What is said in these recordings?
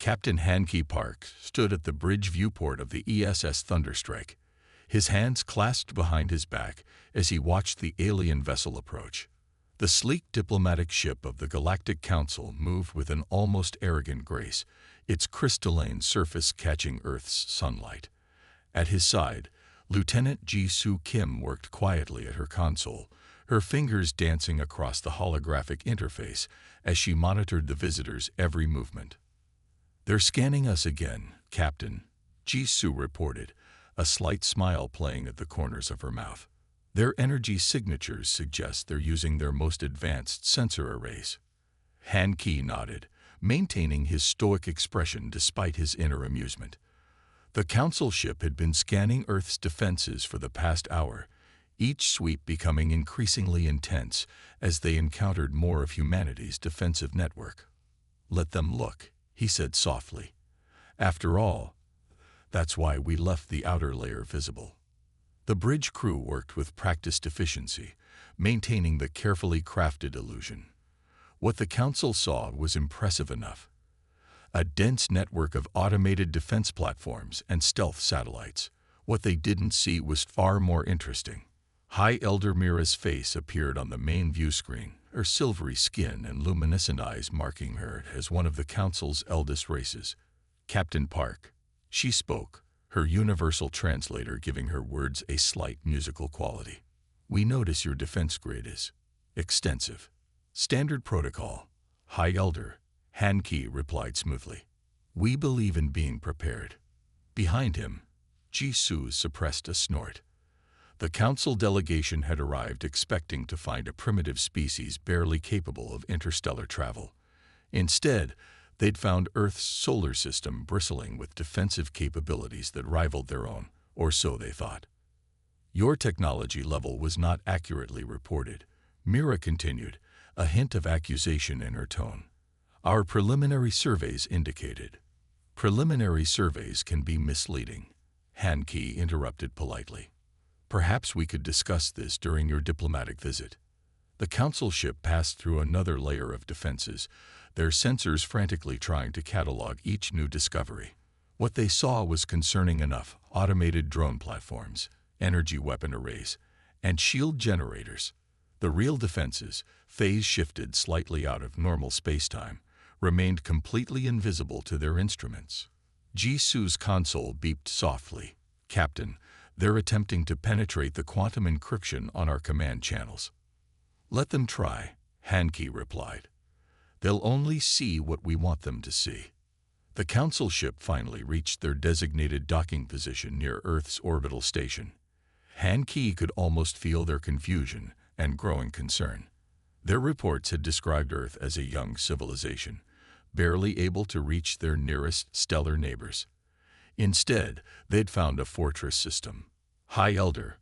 Captain Hankey Park stood at the bridge viewport of the ESS Thunderstrike, his hands clasped behind his back as he watched the alien vessel approach. The sleek diplomatic ship of the Galactic Council moved with an almost arrogant grace, its crystalline surface catching Earth's sunlight. At his side, Lieutenant Ji-Soo Kim worked quietly at her console, her fingers dancing across the holographic interface as she monitored the visitors' every movement. "They're scanning us again, Captain," Ji-Soo reported, a slight smile playing at the corners of her mouth. "Their energy signatures suggest they're using their most advanced sensor arrays." Hankey nodded, maintaining his stoic expression despite his inner amusement. The Council ship had been scanning Earth's defenses for the past hour, each sweep becoming increasingly intense as they encountered more of humanity's defensive network. "Let them look," he said softly. "After all, that's why we left the outer layer visible." The bridge crew worked with practiced efficiency, maintaining the carefully crafted illusion. What the Council saw was impressive enough. A dense network of automated defense platforms and stealth satellites. What they didn't see was far more interesting. High Elder Mira's face appeared on the main view screen, her silvery skin and luminescent eyes marking her as one of the Council's eldest races. "Captain Park," she spoke, her universal translator giving her words a slight musical quality. "We notice your defense grid is extensive. Standard protocol." "High Elder," Hankey replied smoothly. "We believe in being prepared." Behind him, Ji-Soo suppressed a snort. The Council delegation had arrived expecting to find a primitive species barely capable of interstellar travel. Instead, they'd found Earth's solar system bristling with defensive capabilities that rivaled their own, or so they thought. "Your technology level was not accurately reported," Mira continued, a hint of accusation in her tone. "Our preliminary surveys indicated." "Preliminary surveys can be misleading," Hankey interrupted politely. "Perhaps we could discuss this during your diplomatic visit." The Council ship passed through another layer of defenses, their sensors frantically trying to catalog each new discovery. What they saw was concerning enough: automated drone platforms, energy weapon arrays, and shield generators. The real defenses, phase-shifted slightly out of normal spacetime, remained completely invisible to their instruments. Ji-Soo's console beeped softly. "Captain, they're attempting to penetrate the quantum encryption on our command channels." "Let them try," Hankey replied. "They'll only see what we want them to see." The Council ship finally reached their designated docking position near Earth's orbital station. Hankey could almost feel their confusion and growing concern. Their reports had described Earth as a young civilization, barely able to reach their nearest stellar neighbors. Instead, they'd found a fortress system. "High Elder,"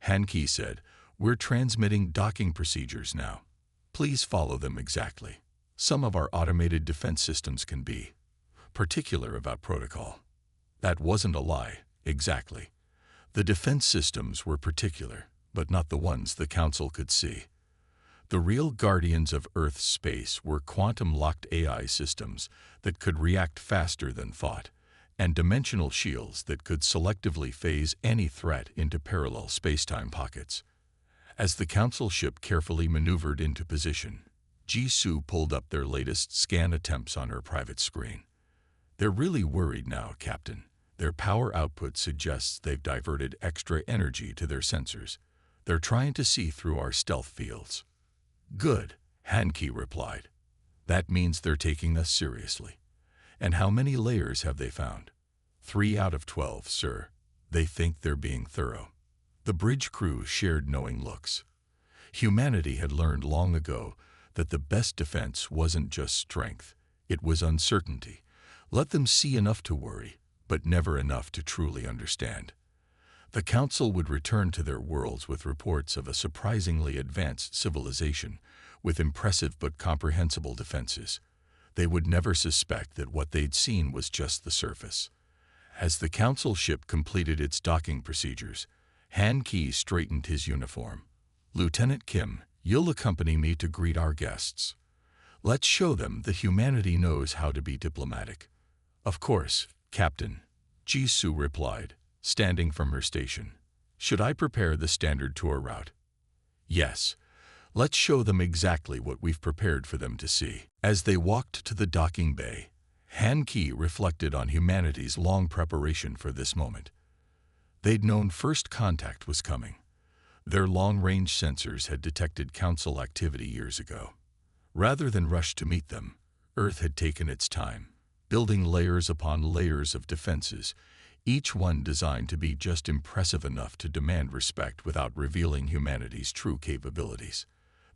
Hankey said, "we're transmitting docking procedures now. Please follow them exactly. Some of our automated defense systems can be particular about protocol." That wasn't a lie, exactly. The defense systems were particular, but not the ones the Council could see. The real guardians of Earth's space were quantum-locked AI systems that could react faster than thought, and dimensional shields that could selectively phase any threat into parallel spacetime pockets. As the Council ship carefully maneuvered into position, Ji-Soo pulled up their latest scan attempts on her private screen. "They're really worried now, Captain. Their power output suggests they've diverted extra energy to their sensors. They're trying to see through our stealth fields." "Good," Hankey replied. "That means they're taking us seriously." "And how many layers have they found?" 3 out of 12, sir. They think they're being thorough." The bridge crew shared knowing looks. Humanity had learned long ago that the best defense wasn't just strength, it was uncertainty. Let them see enough to worry, but never enough to truly understand. The Council would return to their worlds with reports of a surprisingly advanced civilization with impressive but comprehensible defenses. They would never suspect that what they'd seen was just the surface. As the Council ship completed its docking procedures, Hankey straightened his uniform. "Lieutenant Kim, you'll accompany me to greet our guests. Let's show them that humanity knows how to be diplomatic." "Of course, Captain," Jisoo replied, standing from her station. "Should I prepare the standard tour route?" "Yes. Let's show them exactly what we've prepared for them to see." As they walked to the docking bay, Han-Ki reflected on humanity's long preparation for this moment. They'd known first contact was coming. Their long-range sensors had detected Council activity years ago. Rather than rush to meet them, Earth had taken its time, building layers upon layers of defenses, each one designed to be just impressive enough to demand respect without revealing humanity's true capabilities.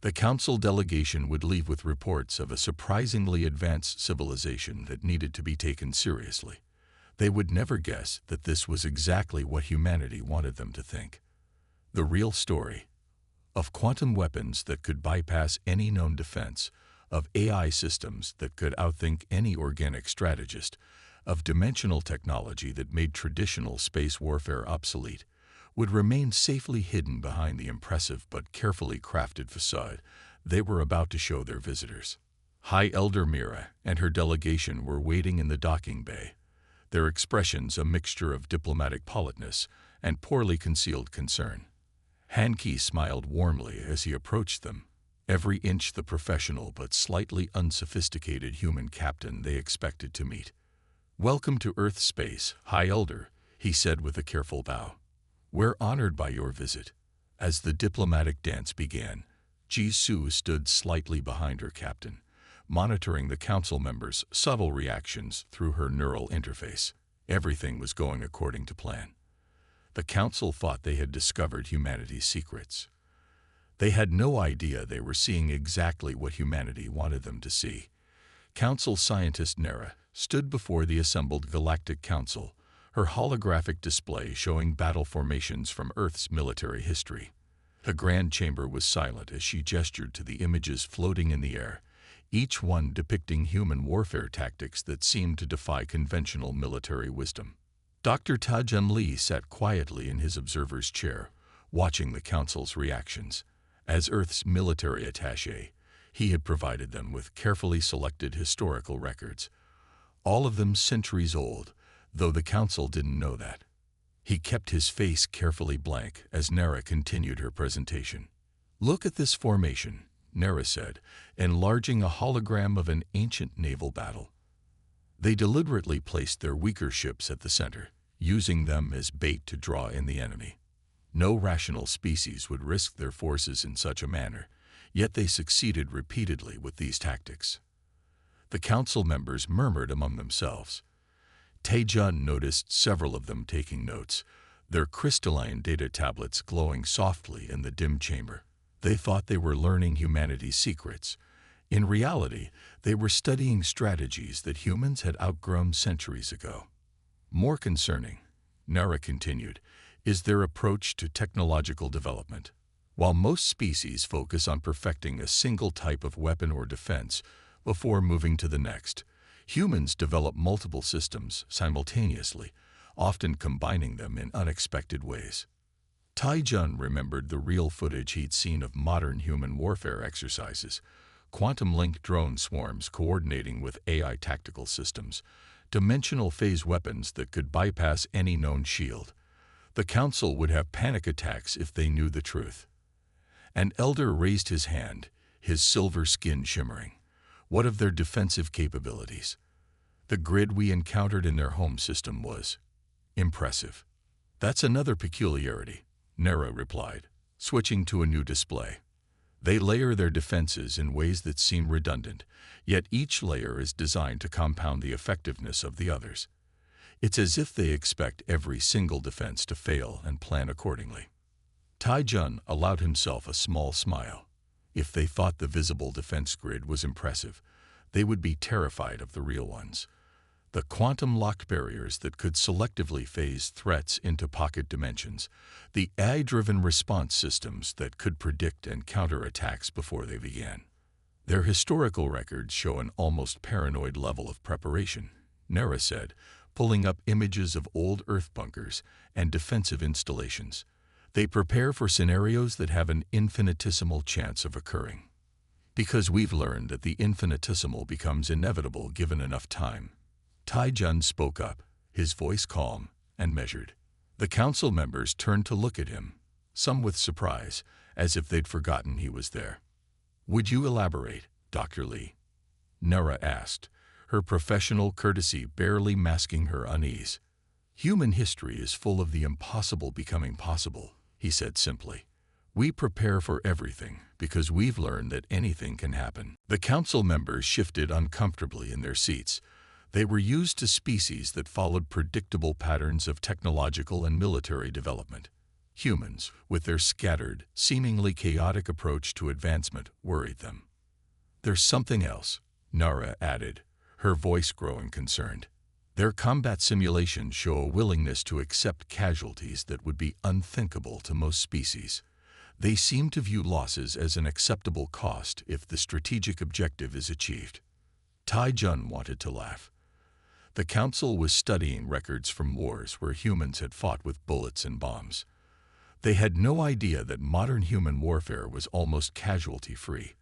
The Council delegation would leave with reports of a surprisingly advanced civilization that needed to be taken seriously. They would never guess that this was exactly what humanity wanted them to think. The real story of quantum weapons that could bypass any known defense, of AI systems that could outthink any organic strategist, of dimensional technology that made traditional space warfare obsolete, would remain safely hidden behind the impressive but carefully crafted facade they were about to show their visitors. High Elder Mira and her delegation were waiting in the docking bay, their expressions a mixture of diplomatic politeness and poorly concealed concern. Han-Ki smiled warmly as he approached them, every inch the professional but slightly unsophisticated human captain they expected to meet. "Welcome to Earth space, High Elder," he said with a careful bow. "We're honored by your visit." As the diplomatic dance began, Jisoo stood slightly behind her captain, monitoring the council members' subtle reactions through her neural interface. Everything was going according to plan. The council thought they had discovered humanity's secrets. They had no idea they were seeing exactly what humanity wanted them to see. Council scientist Nara stood before the assembled Galactic Council, her holographic display showing battle formations from Earth's military history. The Grand Chamber was silent as she gestured to the images floating in the air, each one depicting human warfare tactics that seemed to defy conventional military wisdom. Dr. Tajun Lee sat quietly in his observer's chair, watching the council's reactions. As Earth's military attaché, he had provided them with carefully selected historical records, all of them centuries old, though the council didn't know that. He kept his face carefully blank as Nara continued her presentation. "Look at this formation," Nara said, enlarging a hologram of an ancient naval battle. They deliberately placed their weaker ships at the center, using them as bait to draw in the enemy. No rational species would risk their forces in such a manner, yet they succeeded repeatedly with these tactics. The council members murmured among themselves. Taejun noticed several of them taking notes, their crystalline data tablets glowing softly in the dim chamber. They thought they were learning humanity's secrets. In reality, they were studying strategies that humans had outgrown centuries ago. More concerning, Nara continued, is their approach to technological development. While most species focus on perfecting a single type of weapon or defense before moving to the next, humans develop multiple systems simultaneously, often combining them in unexpected ways. Taejun remembered the real footage he'd seen of modern human warfare exercises, quantum-linked drone swarms coordinating with AI tactical systems, dimensional phase weapons that could bypass any known shield. The council would have panic attacks if they knew the truth. An elder raised his hand, his silver skin shimmering. "What of their defensive capabilities?" "The grid we encountered in their home system was impressive." "That's another peculiarity," Nara replied, switching to a new display. "They layer their defenses in ways that seem redundant, yet each layer is designed to compound the effectiveness of the others. It's as if they expect every single defense to fail and plan accordingly." Taejun allowed himself a small smile. If they thought the visible defense grid was impressive, they would be terrified of the real ones. The quantum-locked barriers that could selectively phase threats into pocket dimensions, the AI-driven response systems that could predict and counter attacks before they began. "Their historical records show an almost paranoid level of preparation," Nara said, pulling up images of old Earth bunkers and defensive installations. "They prepare for scenarios that have an infinitesimal chance of occurring. Because we've learned that the infinitesimal becomes inevitable given enough time." Tai-Jun spoke up, his voice calm and measured. The council members turned to look at him, some with surprise, as if they'd forgotten he was there. "Would you elaborate, Dr. Lee?" Nara asked, her professional courtesy barely masking her unease. "Human history is full of the impossible becoming possible," he said simply. "We prepare for everything because we've learned that anything can happen." The council members shifted uncomfortably in their seats. They were used to species that followed predictable patterns of technological and military development. Humans, with their scattered, seemingly chaotic approach to advancement, worried them. "There's something else," Nara added, her voice growing concerned. "Their combat simulations show a willingness to accept casualties that would be unthinkable to most species. They seem to view losses as an acceptable cost if the strategic objective is achieved." Tai-Jun wanted to laugh. The council was studying records from wars where humans had fought with bullets and bombs. They had no idea that modern human warfare was almost casualty-free,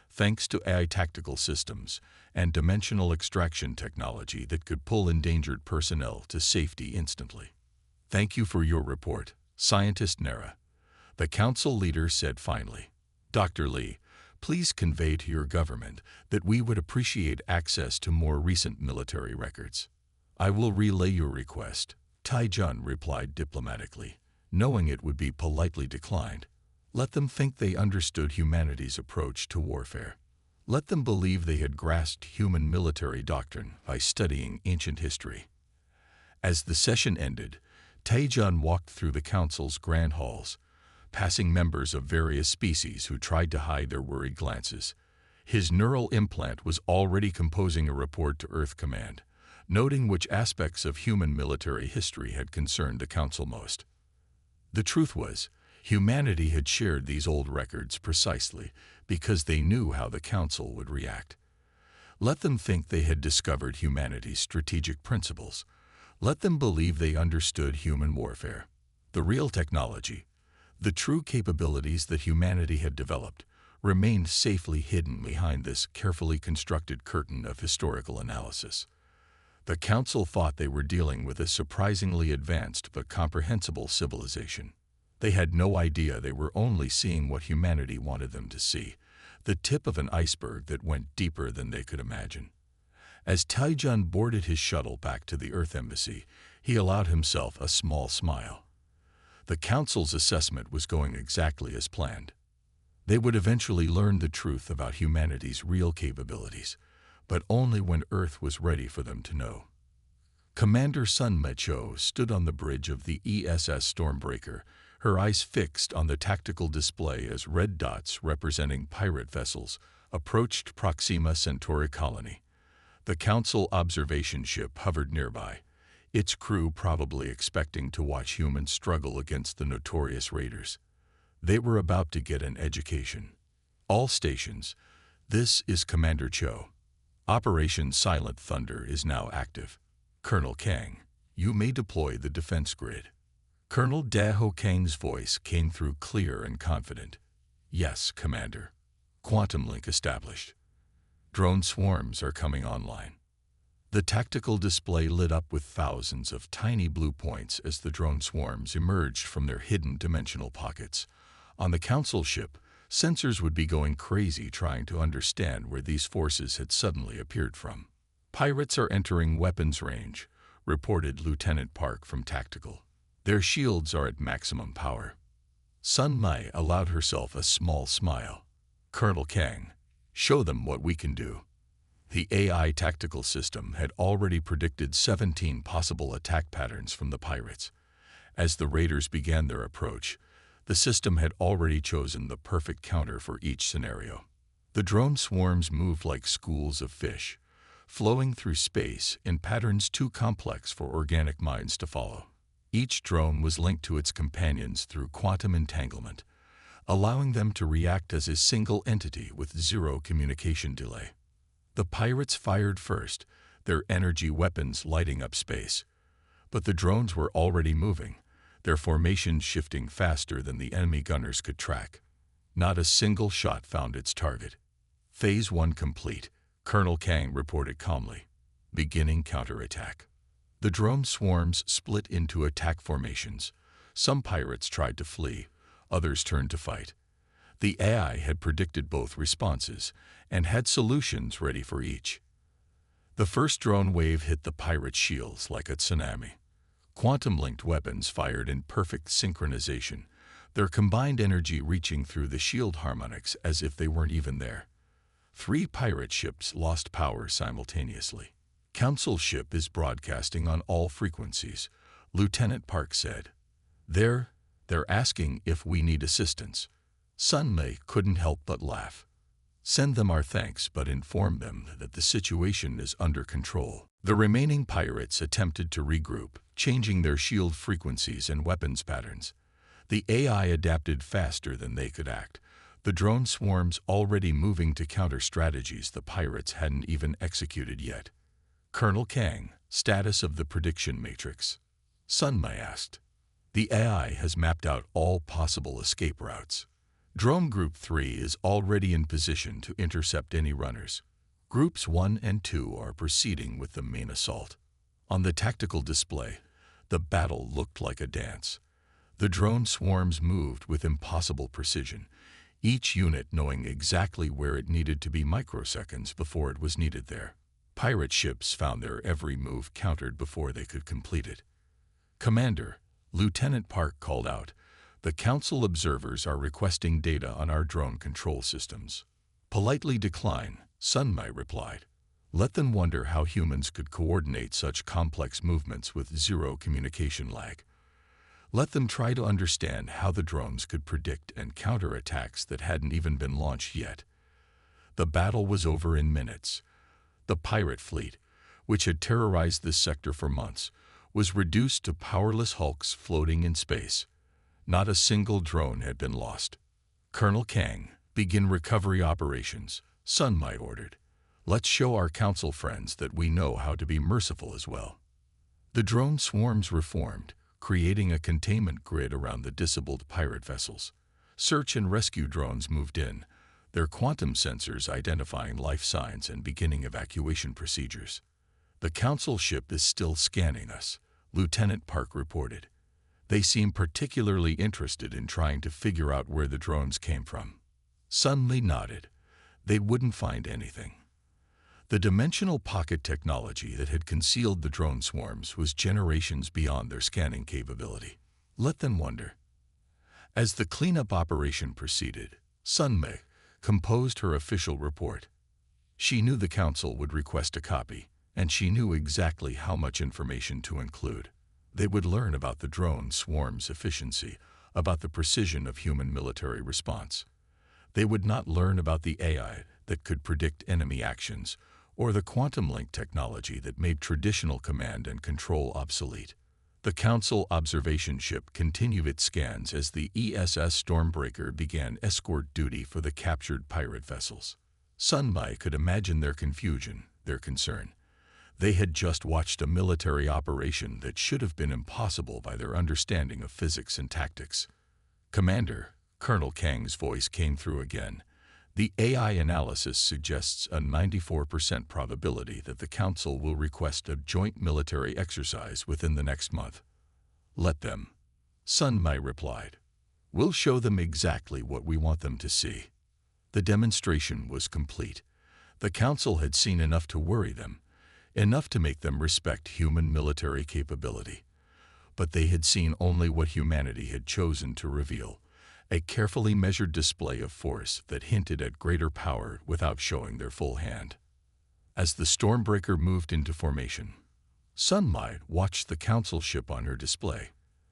thanks to AI tactical systems and dimensional extraction technology that could pull endangered personnel to safety instantly. "Thank you for your report, Scientist Nara," the council leader said finally. "Dr. Lee, please convey to your government that we would appreciate access to more recent military records." "I will relay your request," Tai-Jun replied diplomatically, knowing it would be politely declined. Let them think they understood humanity's approach to warfare. Let them believe they had grasped human military doctrine by studying ancient history. As the session ended, Tai-Jun walked through the council's grand halls, passing members of various species who tried to hide their worried glances. His neural implant was already composing a report to Earth Command, noting which aspects of human military history had concerned the council most. The truth was, humanity had shared these old records precisely because they knew how the council would react. Let them think they had discovered humanity's strategic principles. Let them believe they understood human warfare. The real technology, the true capabilities that humanity had developed, remained safely hidden behind this carefully constructed curtain of historical analysis. The council thought they were dealing with a surprisingly advanced but comprehensible civilization. They had no idea they were only seeing what humanity wanted them to see, the tip of an iceberg that went deeper than they could imagine. As Tai-Jun boarded his shuttle back to the Earth Embassy, he allowed himself a small smile. The council's assessment was going exactly as planned. They would eventually learn the truth about humanity's real capabilities, but only when Earth was ready for them to know. Commander Sun Mecho stood on the bridge of the ESS Stormbreaker, her eyes fixed on the tactical display as red dots representing pirate vessels approached Proxima Centauri colony. The Council observation ship hovered nearby, its crew probably expecting to watch humans struggle against the notorious raiders. They were about to get an education. "All stations, this is Commander Cho. Operation Silent Thunder is now active. Colonel Kang, you may deploy the defense grid." Colonel Daho Kang's voice came through clear and confident. "Yes, Commander. Quantum link established. Drone swarms are coming online." The tactical display lit up with thousands of tiny blue points as the drone swarms emerged from their hidden dimensional pockets. On the Council ship, sensors would be going crazy trying to understand where these forces had suddenly appeared from. "Pirates are entering weapons range," reported Lieutenant Park from Tactical. "Their shields are at maximum power." Sun Mai allowed herself a small smile. "Colonel Kang, show them what we can do." The AI tactical system had already predicted 17 possible attack patterns from the pirates. As the raiders began their approach, the system had already chosen the perfect counter for each scenario. The drone swarms moved like schools of fish, flowing through space in patterns too complex for organic minds to follow. Each drone was linked to its companions through quantum entanglement, allowing them to react as a single entity with zero communication delay. The pirates fired first, their energy weapons lighting up space. But the drones were already moving, their formations shifting faster than the enemy gunners could track. Not a single shot found its target. "Phase 1 complete," Colonel Kang reported calmly. beginning counterattack. The drone swarms split into attack formations. Some pirates tried to flee, others turned to fight. The AI had predicted both responses and had solutions ready for each. The first drone wave hit the pirates' shields like a tsunami. Quantum-linked weapons fired in perfect synchronization, their combined energy reaching through the shield harmonics as if they weren't even there. 3 pirate ships lost power simultaneously. Council ship is broadcasting on all frequencies, Lieutenant Park said. They're asking if we need assistance. Sun Mei couldn't help but laugh. Send them our thanks, but inform them that the situation is under control. The remaining pirates attempted to regroup, changing their shield frequencies and weapons patterns. The AI adapted faster than they could act, the drone swarms already moving to counter strategies the pirates hadn't even executed yet. Colonel Kang, status of the prediction matrix. Sun Mei asked. The AI has mapped out all possible escape routes. Drone Group 3 is already in position to intercept any runners. Groups 1 and 2 are proceeding with the main assault. On the tactical display, the battle looked like a dance. The drone swarms moved with impossible precision, each unit knowing exactly where it needed to be microseconds before it was needed there. Pirate ships found their every move countered before they could complete it. Commander, Lieutenant Park called out, the Council observers are requesting data on our drone control systems. Politely decline, Sun Mei replied. Let them wonder how humans could coordinate such complex movements with zero communication lag. Let them try to understand how the drones could predict and counter attacks that hadn't even been launched yet. The battle was over in minutes. The pirate fleet, which had terrorized this sector for months, was reduced to powerless hulks floating in space. Not a single drone had been lost. Colonel Kang, begin recovery operations, Sun Mei ordered. Let's show our council friends that we know how to be merciful as well. The drone swarms reformed, creating a containment grid around the disabled pirate vessels. Search and rescue drones moved in, their quantum sensors identifying life signs and beginning evacuation procedures. The council ship is still scanning us, Lieutenant Park reported. They seem particularly interested in trying to figure out where the drones came from. Sun Mei nodded. They wouldn't find anything. The dimensional pocket technology that had concealed the drone swarms was generations beyond their scanning capability. Let them wonder. As the cleanup operation proceeded, Sun Mei composed her official report. She knew the council would request a copy, and she knew exactly how much information to include. They would learn about the drone swarm's efficiency, about the precision of human military response. They would not learn about the AI that could predict enemy actions, or the quantum link technology that made traditional command and control obsolete. The Council observation ship continued its scans as the ESS Stormbreaker began escort duty for the captured pirate vessels. Sun Mei could imagine their confusion, their concern. They had just watched a military operation that should have been impossible by their understanding of physics and tactics. Commander, Colonel Kang's voice came through again. The AI analysis suggests a 94% probability that the Council will request a joint military exercise within the next month. Let them. Sun Mei replied. We'll show them exactly what we want them to see. The demonstration was complete. The Council had seen enough to worry them, enough to make them respect human military capability. But they had seen only what humanity had chosen to reveal. A carefully measured display of force that hinted at greater power without showing their full hand. As the Stormbreaker moved into formation, Sun Mei watched the council ship on her display.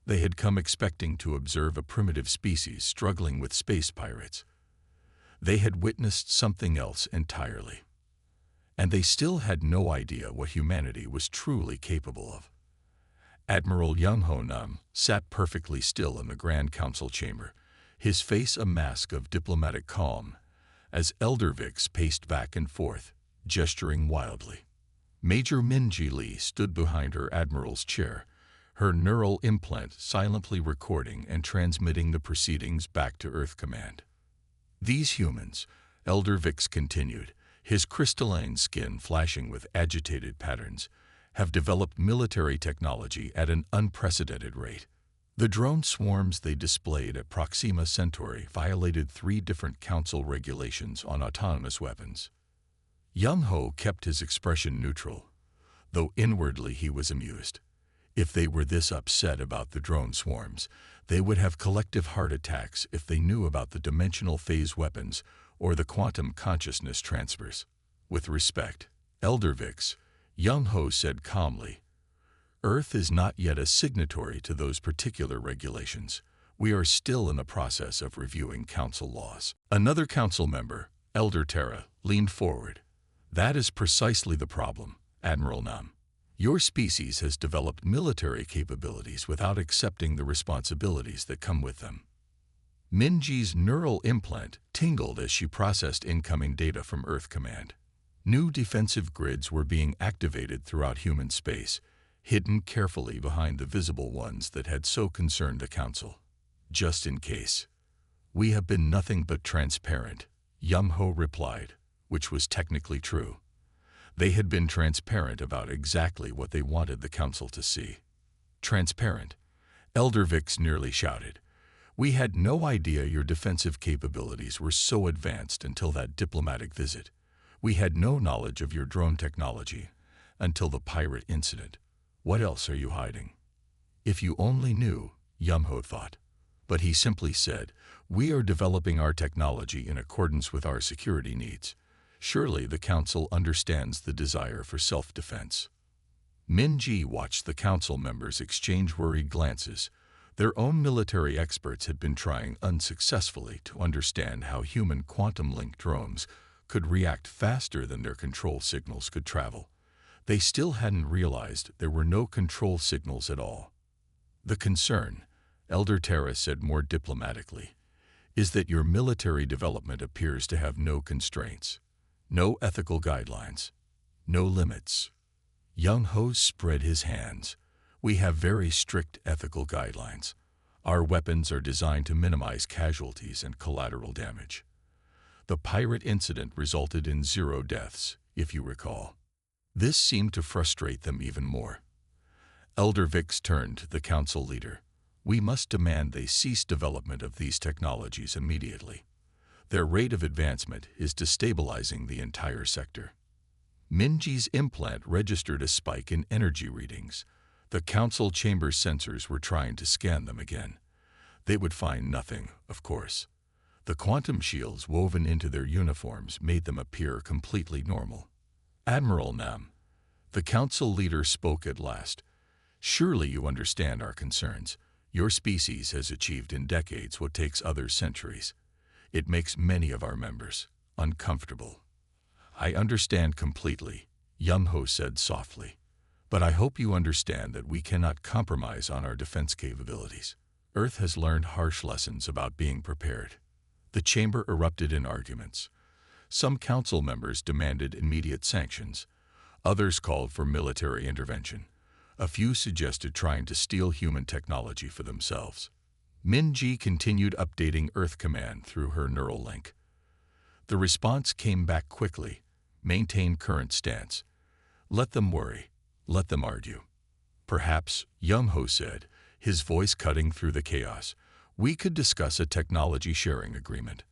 They had come expecting to observe a primitive species struggling with space pirates. They had witnessed something else entirely. And they still had no idea what humanity was truly capable of. Admiral Young Ho Nam sat perfectly still in the Grand Council chamber, his face a mask of diplomatic calm, as Elder Vix paced back and forth, gesturing wildly. Major Minji Lee stood behind her admiral's chair, her neural implant silently recording and transmitting the proceedings back to Earth Command. These humans, Elder Vix continued, his crystalline skin flashing with agitated patterns, have developed military technology at an unprecedented rate. The drone swarms they displayed at Proxima Centauri violated 3 different Council regulations on autonomous weapons. Young-ho kept his expression neutral, though inwardly he was amused. If they were this upset about the drone swarms, they would have collective heart attacks if they knew about the dimensional phase weapons or the quantum consciousness transfers. With respect, Elder Vix, Young-ho said calmly, Earth is not yet a signatory to those particular regulations. We are still in the process of reviewing Council laws. Another Council member, Elder Terra, leaned forward. That is precisely the problem, Admiral Nam. Your species has developed military capabilities without accepting the responsibilities that come with them. Minji's neural implant tingled as she processed incoming data from Earth Command. New defensive grids were being activated throughout human space, hidden carefully behind the visible ones that had so concerned the Council. Just in case. We have been nothing but transparent, Young-ho replied, which was technically true. They had been transparent about exactly what they wanted the Council to see. Transparent? Elder Vix nearly shouted. We had no idea your defensive capabilities were so advanced until that diplomatic visit. We had no knowledge of your drone technology until the pirate incident. What else are you hiding? If you only knew, Young-ho thought. But he simply said, we are developing our technology in accordance with our security needs. Surely the Council understands the desire for self-defense. Minji watched the Council members exchange worried glances. Their own military experts had been trying unsuccessfully to understand how human quantum-linked drones could react faster than their control signals could travel. They still hadn't realized there were no control signals at all. The concern, Elder Terra said more diplomatically, is that your military development appears to have no constraints. No ethical guidelines. No limits. Young-ho spread his hands. We have very strict ethical guidelines. Our weapons are designed to minimize casualties and collateral damage. The pirate incident resulted in 0 deaths, if you recall. This seemed to frustrate them even more. Elder Vix turned to the Council leader. We must demand they cease development of these technologies immediately. Their rate of advancement is destabilizing the entire sector. Minji's implant registered a spike in energy readings. The Council chamber sensors were trying to scan them again. They would find nothing, of course. The quantum shields woven into their uniforms made them appear completely normal. Admiral Nam, the Council leader spoke at last. Surely you understand our concerns. Your species has achieved in decades what takes others centuries. It makes many of our members uncomfortable. I understand completely, Young-ho said softly. But I hope you understand that we cannot compromise on our defense capabilities. Earth has learned harsh lessons about being prepared. The chamber erupted in arguments. Some Council members demanded immediate sanctions. Others called for military intervention. A few suggested trying to steal human technology for themselves. Minji continued updating Earth Command through her neural link. The response came back quickly. Maintain current stance. Let them worry. Let them argue. Perhaps, Young-ho said, his voice cutting through the chaos, we could discuss a technology sharing agreement.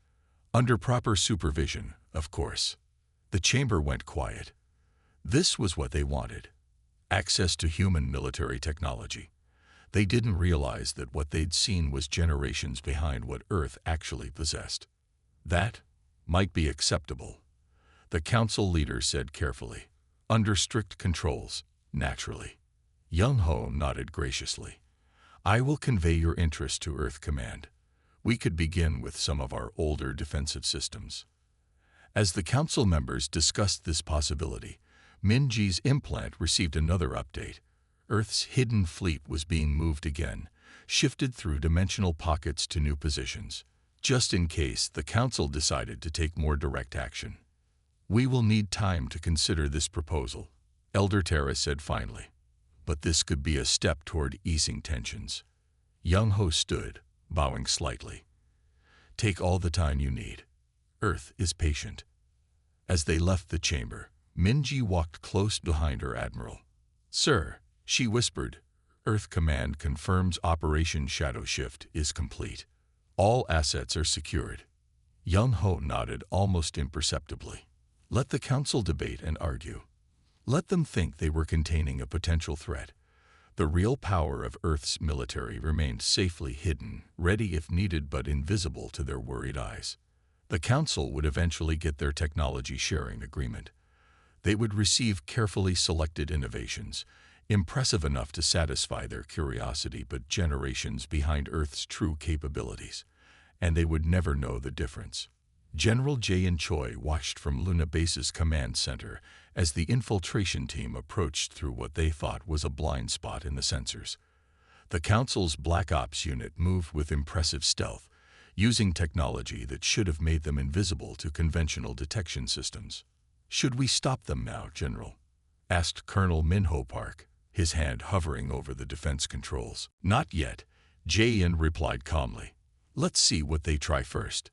Under proper supervision, of course. The chamber went quiet. This was what they wanted. Access to human military technology. They didn't realize that what they'd seen was generations behind what Earth actually possessed. That might be acceptable, the Council leader said carefully. Under strict controls, naturally. Young-ho nodded graciously. I will convey your interest to Earth Command. We could begin with some of our older defensive systems. As the Council members discussed this possibility, Minji's implant received another update. Earth's hidden fleet was being moved again, shifted through dimensional pockets to new positions, just in case the Council decided to take more direct action. We will need time to consider this proposal, Elder Terra said finally. But this could be a step toward easing tensions. Young-ho stood, bowing slightly. Take all the time you need. Earth is patient. As they left the chamber, Minji walked close behind her admiral. "Sir," she whispered, "Earth Command confirms Operation Shadow Shift is complete. All assets are secured." Young Ho nodded almost imperceptibly. Let the council debate and argue. Let them think they were containing a potential threat. The real power of Earth's military remained safely hidden, ready if needed but invisible to their worried eyes. The council would eventually get their technology sharing agreement. They would receive carefully selected innovations, impressive enough to satisfy their curiosity but generations behind Earth's true capabilities. And they would never know the difference. General Jae-in Choi watched from Luna Base's command center as the infiltration team approached through what they thought was a blind spot in the sensors. The Council's Black Ops unit moved with impressive stealth, using technology that should have made them invisible to conventional detection systems. "Should we stop them now, General?" asked Colonel Minho Park, his hand hovering over the defense controls. "Not yet," Jae-in replied calmly. "Let's see what they try first."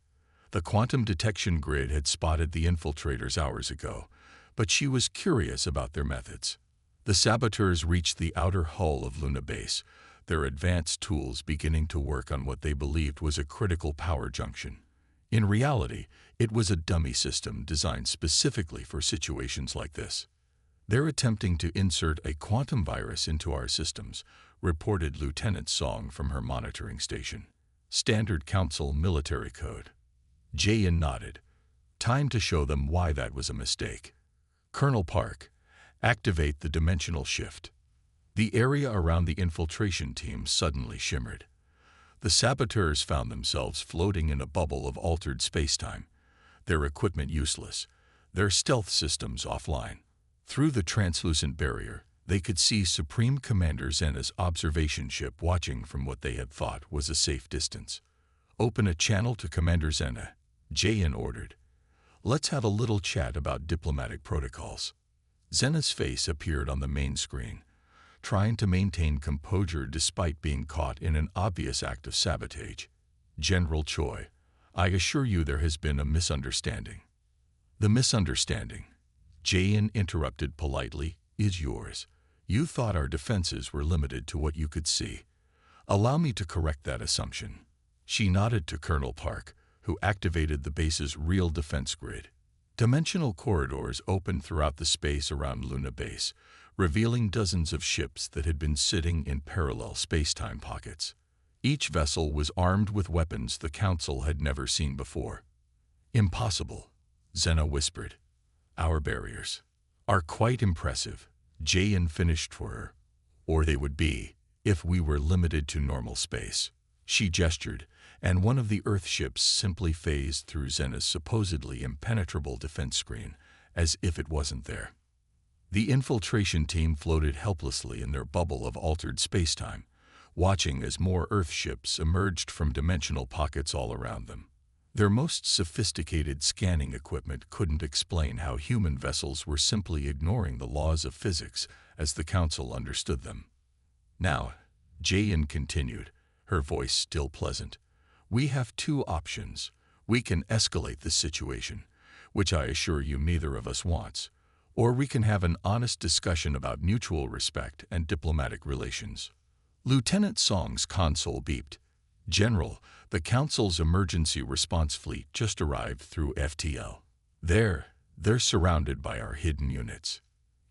The quantum detection grid had spotted the infiltrators hours ago, but she was curious about their methods. The saboteurs reached the outer hull of Luna Base, their advanced tools beginning to work on what they believed was a critical power junction. In reality, it was a dummy system designed specifically for situations like this. "They're attempting to insert a quantum virus into our systems," reported Lieutenant Song from her monitoring station. "Standard Council military code." Jae-in nodded. "Time to show them why that was a mistake." "Colonel Park, activate the dimensional shift." The area around the infiltration team suddenly shimmered. The saboteurs found themselves floating in a bubble of altered spacetime, their equipment useless, their stealth systems offline. Through the translucent barrier, they could see Supreme Commander Zena's observation ship watching from what they had thought was a safe distance. "Open a channel to Commander Zena," Jae-in ordered. "Let's have a little chat about diplomatic protocols." Zena's face appeared on the main screen, trying to maintain composure despite being caught in an obvious act of sabotage. "General Choi, I assure you there has been a misunderstanding." "The misunderstanding," Jae-in interrupted politely, "is yours. You thought our defenses were limited to what you could see. Allow me to correct that assumption." She nodded to Colonel Park, who activated the base's real defense grid. Dimensional corridors opened throughout the space around Luna Base, revealing dozens of ships that had been sitting in parallel space-time pockets. Each vessel was armed with weapons the Council had never seen before. "Impossible," Zena whispered. "Our barriers are quite impressive," Jae-in finished for her. "Or they would be, if we were limited to normal space." She gestured, and one of the Earth ships simply phased through Zena's supposedly impenetrable defense screen, as if it wasn't there. The infiltration team floated helplessly in their bubble of altered spacetime, watching as more Earth ships emerged from dimensional pockets all around them. Their most sophisticated scanning equipment couldn't explain how human vessels were simply ignoring the laws of physics as the Council understood them. "Now," Jae-in continued, her voice still pleasant, "we have two options. We can escalate this situation, which I assure you neither of us wants, or we can have an honest discussion about mutual respect and diplomatic relations." Lieutenant Song's console beeped. "General, the Council's emergency response fleet just arrived through FTL. They're surrounded by our hidden units."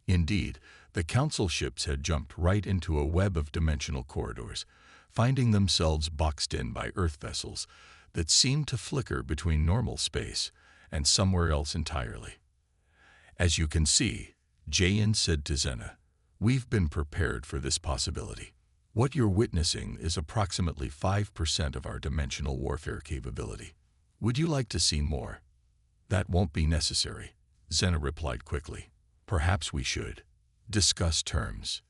Indeed, the Council ships had jumped right into a web of dimensional corridors, finding themselves boxed in by Earth vessels that seemed to flicker between normal space and somewhere else entirely. "As you can see," Jae-in said to Zena, "we've been prepared for this possibility. What you're witnessing is approximately 5% of our dimensional warfare capability. Would you like to see more?" "That won't be necessary," Zena replied quickly. "Perhaps we should discuss terms."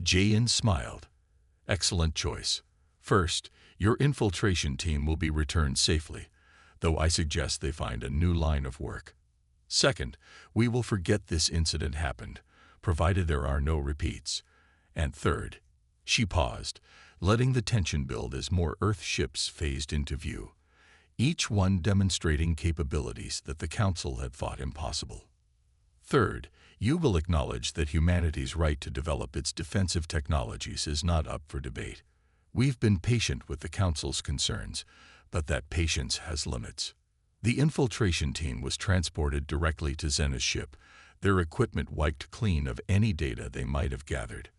Jae-in smiled. "Excellent choice. First, your infiltration team will be returned safely, though I suggest they find a new line of work. Second, we will forget this incident happened, provided there are no repeats. And third," she paused, letting the tension build as more Earth ships phased into view, each one demonstrating capabilities that the Council had thought impossible. Third, you will acknowledge that humanity's right to develop its defensive technologies is not up for debate. We've been patient with the Council's concerns, but that patience has limits. The infiltration team was transported directly to Zena's ship, their equipment wiped clean of any data they might have gathered.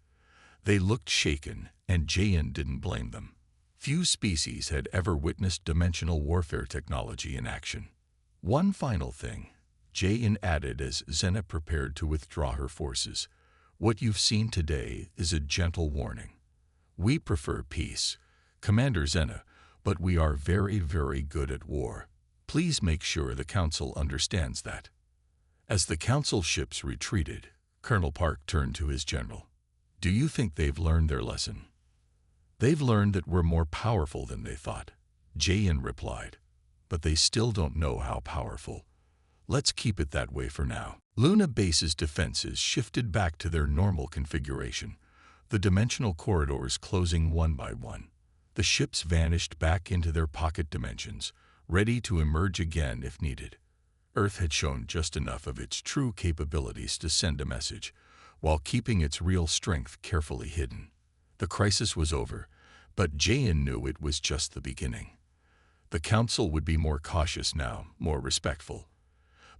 They looked shaken, and Jayan didn't blame them. Few species had ever witnessed dimensional warfare technology in action. One final thing, Jayan added as Zena prepared to withdraw her forces. What you've seen today is a gentle warning. We prefer peace, Commander Zena, but we are very, very good at war. Please make sure the Council understands that. As the Council ships retreated, Colonel Park turned to his general. Do you think they've learned their lesson? They've learned that we're more powerful than they thought, Jayan replied. But they still don't know how powerful. Let's keep it that way for now. Luna Base's defenses shifted back to their normal configuration, the dimensional corridors closing one by one. The ships vanished back into their pocket dimensions, ready to emerge again if needed. Earth had shown just enough of its true capabilities to send a message, while keeping its real strength carefully hidden. The crisis was over, but Jayan knew it was just the beginning. The Council would be more cautious now, more respectful.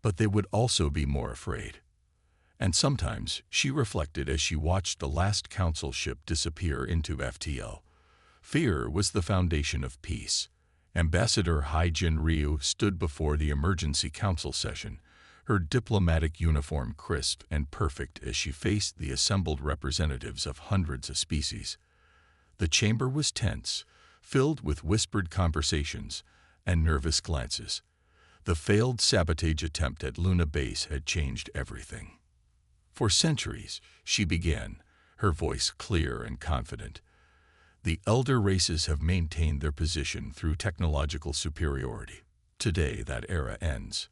But they would also be more afraid. And sometimes, she reflected as she watched the last Council ship disappear into FTL. Fear was the foundation of peace. Ambassador Hai-Jin Ryu stood before the emergency council session, her diplomatic uniform crisp and perfect as she faced the assembled representatives of hundreds of species. The chamber was tense, filled with whispered conversations and nervous glances. The failed sabotage attempt at Luna Base had changed everything. For centuries, she began, her voice clear and confident. The elder races have maintained their position through technological superiority. Today, that era ends.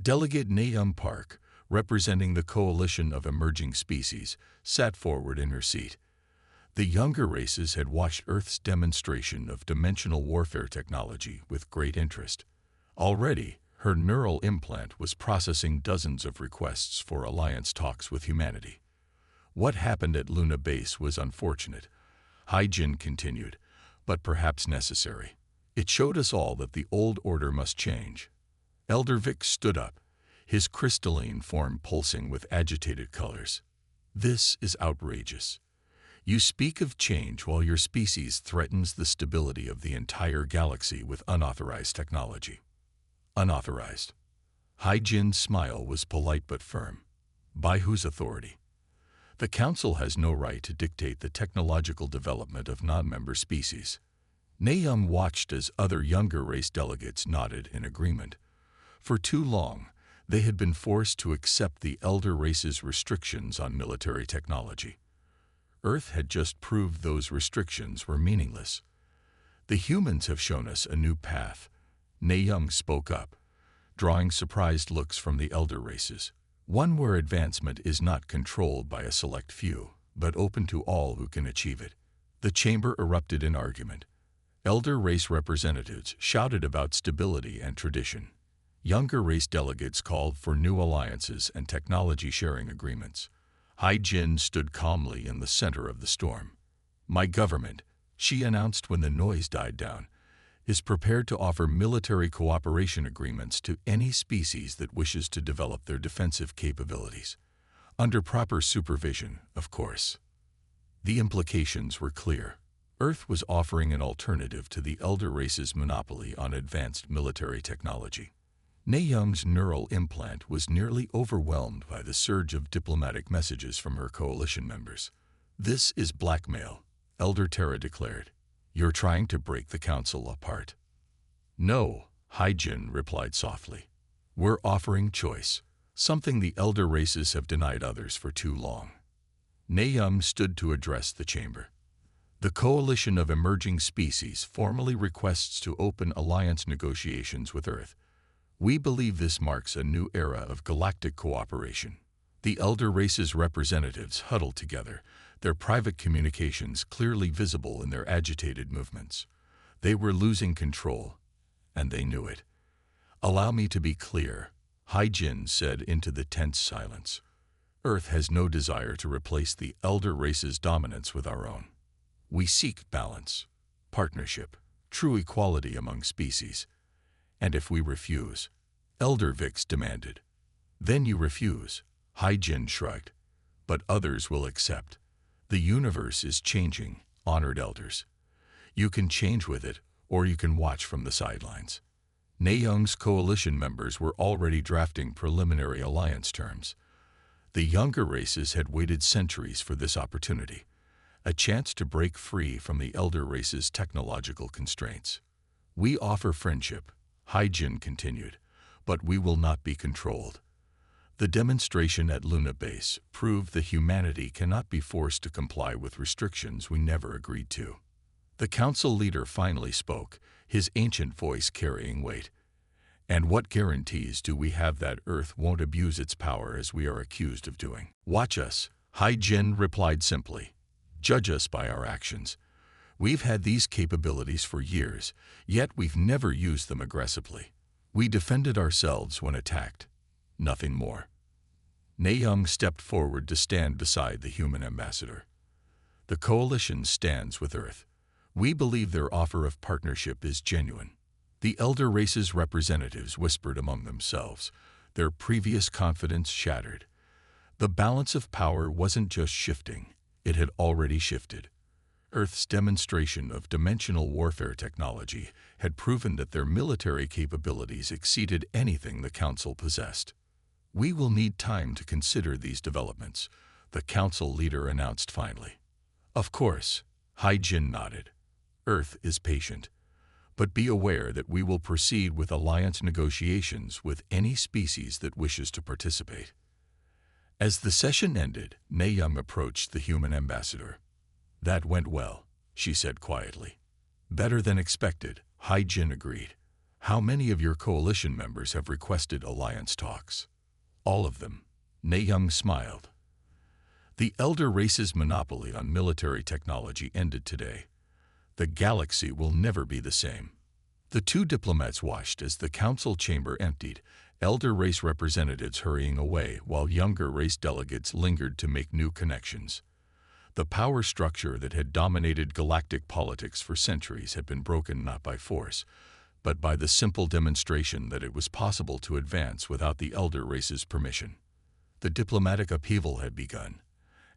Delegate Nayum Park, representing the coalition of emerging species, sat forward in her seat. The younger races had watched Earth's demonstration of dimensional warfare technology with great interest. Already, her neural implant was processing dozens of requests for alliance talks with humanity. What happened at Luna Base was unfortunate, Hai-Jin continued, but perhaps necessary. It showed us all that the old order must change. Elder Vic stood up, his crystalline form pulsing with agitated colors. This is outrageous. You speak of change while your species threatens the stability of the entire galaxy with unauthorized technology. Unauthorized. Hai-Jin's smile was polite but firm. By whose authority? The Council has no right to dictate the technological development of non-member species. Nayum watched as other younger race delegates nodded in agreement. For too long, they had been forced to accept the elder race's restrictions on military technology. Earth had just proved those restrictions were meaningless. The humans have shown us a new path. Nayum spoke up, drawing surprised looks from the elder races. One where advancement is not controlled by a select few, but open to all who can achieve it. The chamber erupted in argument. Elder race representatives shouted about stability and tradition. Younger race delegates called for new alliances and technology-sharing agreements. Hai-Jin stood calmly in the center of the storm. My government, she announced when the noise died down, is prepared to offer military cooperation agreements to any species that wishes to develop their defensive capabilities. Under proper supervision, of course. The implications were clear. Earth was offering an alternative to the elder race's monopoly on advanced military technology. Nayum's neural implant was nearly overwhelmed by the surge of diplomatic messages from her coalition members. This is blackmail, Elder Terra declared. You're trying to break the Council apart. No, Hai-Jin replied softly. We're offering choice, something the elder races have denied others for too long. Nayum stood to address the chamber. The Coalition of Emerging Species formally requests to open alliance negotiations with Earth. We believe this marks a new era of galactic cooperation. The elder race's representatives huddled together, their private communications clearly visible in their agitated movements. They were losing control, and they knew it. "Allow me to be clear," Hai-Jin said into the tense silence. "Earth has no desire to replace the elder race's dominance with our own. We seek balance, partnership, true equality among species. And if we refuse," Elder Vix demanded. "Then you refuse," Hai-Jin shrugged. "But others will accept. The universe is changing, honored elders. You can change with it, or you can watch from the sidelines." Nayoung's coalition members were already drafting preliminary alliance terms. The younger races had waited centuries for this opportunity, a chance to break free from the elder race's technological constraints. "We offer friendship," Hai-Jin continued, "but we will not be controlled." The demonstration at Luna Base proved that humanity cannot be forced to comply with restrictions we never agreed to. The council leader finally spoke, his ancient voice carrying weight. "And what guarantees do we have that Earth won't abuse its power as we are accused of doing?" "Watch us," Hai-Jin replied simply. "Judge us by our actions. We've had these capabilities for years, yet we've never used them aggressively. We defended ourselves when attacked. Nothing more." Nayoung stepped forward to stand beside the human ambassador. "The coalition stands with Earth. We believe their offer of partnership is genuine." The elder race's representatives whispered among themselves, their previous confidence shattered. The balance of power wasn't just shifting, it had already shifted. Earth's demonstration of dimensional warfare technology had proven that their military capabilities exceeded anything the Council possessed. "We will need time to consider these developments," the Council leader announced finally. "Of course," Hai-Jin nodded. "Earth is patient. But be aware that we will proceed with alliance negotiations with any species that wishes to participate." As the session ended, Nayoung approached the human ambassador. "That went well," she said quietly. "Better than expected," Hai-Jin agreed. "How many of your coalition members have requested alliance talks?" "All of them," Nayoung smiled. The elder race's monopoly on military technology ended today. The galaxy will never be the same. The two diplomats watched as the council chamber emptied, elder race representatives hurrying away while younger race delegates lingered to make new connections. The power structure that had dominated galactic politics for centuries had been broken not by force, but by the simple demonstration that it was possible to advance without the elder race's permission. The diplomatic upheaval had begun,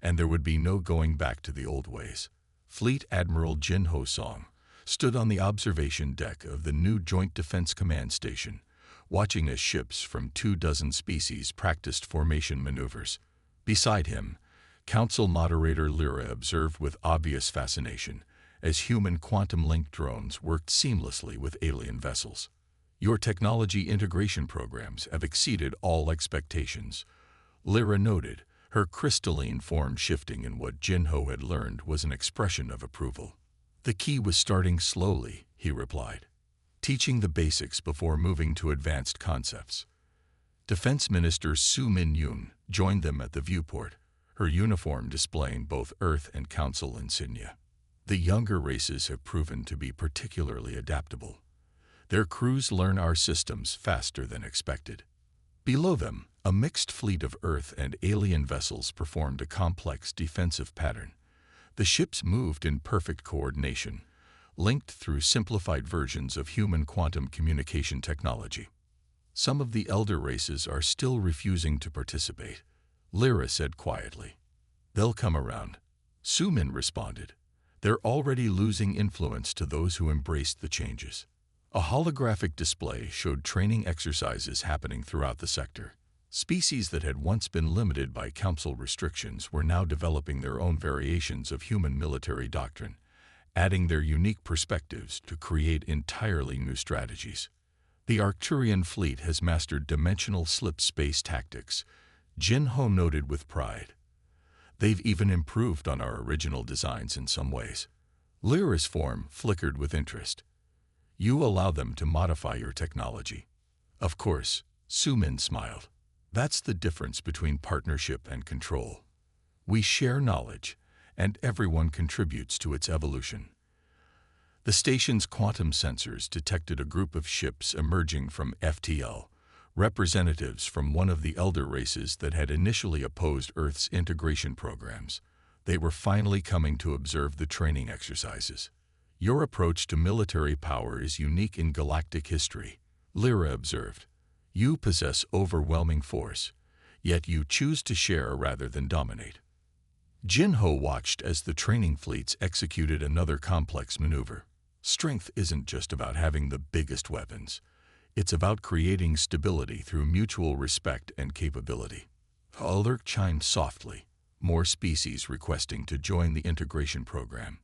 and there would be no going back to the old ways. Fleet Admiral Jin Ho-song stood on the observation deck of the new Joint Defense Command Station, watching as ships from 24 species practiced formation maneuvers. Beside him, Council Moderator Lyra observed with obvious fascination as human quantum-linked drones worked seamlessly with alien vessels. "Your technology integration programs have exceeded all expectations," Lyra noted, her crystalline form shifting in what Jin-Ho had learned was an expression of approval. "The key was starting slowly," he replied, "teaching the basics before moving to advanced concepts." Defense Minister Su Min-yoon joined them at the viewport, her uniform displaying both Earth and Council insignia. "The younger races have proven to be particularly adaptable. Their crews learn our systems faster than expected." Below them, a mixed fleet of Earth and alien vessels performed a complex defensive pattern. The ships moved in perfect coordination, linked through simplified versions of human quantum communication technology. "Some of the elder races are still refusing to participate," Lyra said quietly. "They'll come around," Su Min responded. "They're already losing influence to those who embraced the changes." A holographic display showed training exercises happening throughout the sector. Species that had once been limited by Council restrictions were now developing their own variations of human military doctrine, adding their unique perspectives to create entirely new strategies. "The Arcturian fleet has mastered dimensional slip space tactics," Jin-Ho noted with pride. "They've even improved on our original designs in some ways." Lyra's form flickered with interest. "You allow them to modify your technology." "Of course," Su Min smiled. "That's the difference between partnership and control. We share knowledge, and everyone contributes to its evolution." The station's quantum sensors detected a group of ships emerging from FTL, representatives from one of the elder races that had initially opposed Earth's integration programs. They were finally coming to observe the training exercises. "Your approach to military power is unique in galactic history," Lyra observed. "You possess overwhelming force, yet you choose to share rather than dominate." Jinho watched as the training fleets executed another complex maneuver. Strength isn't just about having the biggest weapons. It's about creating stability through mutual respect and capability. A alert chimed softly, more species requesting to join the integration program.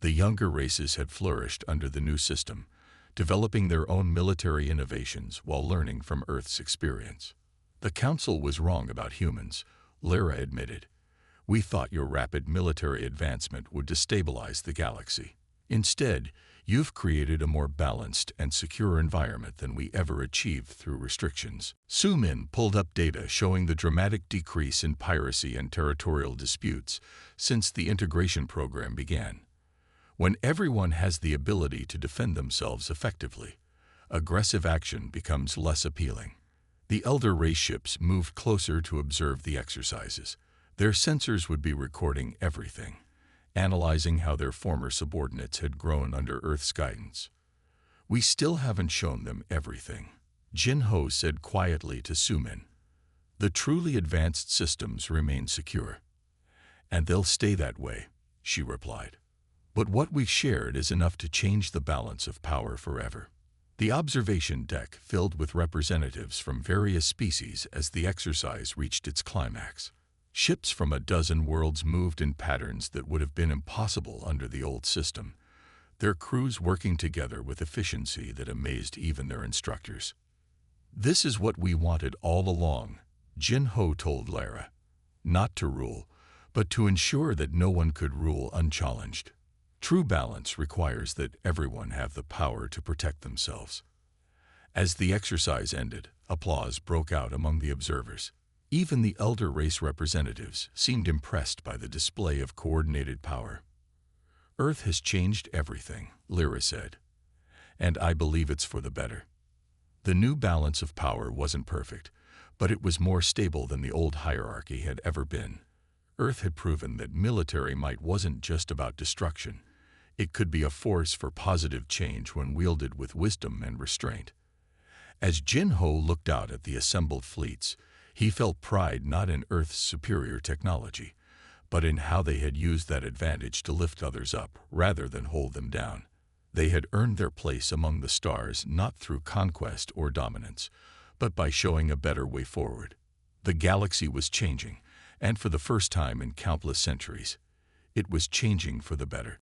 The younger races had flourished under the new system, developing their own military innovations while learning from Earth's experience. "The Council was wrong about humans," Lyra admitted. "We thought your rapid military advancement would destabilize the galaxy. Instead, you've created a more balanced and secure environment than we ever achieved through restrictions." Sumin pulled up data showing the dramatic decrease in piracy and territorial disputes since the integration program began. When everyone has the ability to defend themselves effectively, aggressive action becomes less appealing. The elder race ships moved closer to observe the exercises. Their sensors would be recording everything, analyzing how their former subordinates had grown under Earth's guidance. "We still haven't shown them everything," Jinho said quietly to Sumin. "The truly advanced systems remain secure." "And they'll stay that way," she replied. "But what we've shared is enough to change the balance of power forever." The observation deck filled with representatives from various species as the exercise reached its climax. Ships from a dozen worlds moved in patterns that would have been impossible under the old system, their crews working together with efficiency that amazed even their instructors. "This is what we wanted all along," Jinho told Lara. "Not to rule, but to ensure that no one could rule unchallenged. True balance requires that everyone have the power to protect themselves." As the exercise ended, applause broke out among the observers. Even the elder race representatives seemed impressed by the display of coordinated power. "Earth has changed everything," Lyra said, "and I believe it's for the better." The new balance of power wasn't perfect, but it was more stable than the old hierarchy had ever been. Earth had proven that military might wasn't just about destruction. It could be a force for positive change when wielded with wisdom and restraint. As Jinho looked out at the assembled fleets, he felt pride not in Earth's superior technology, but in how they had used that advantage to lift others up rather than hold them down. They had earned their place among the stars not through conquest or dominance, but by showing a better way forward. The galaxy was changing, and for the first time in countless centuries, it was changing for the better.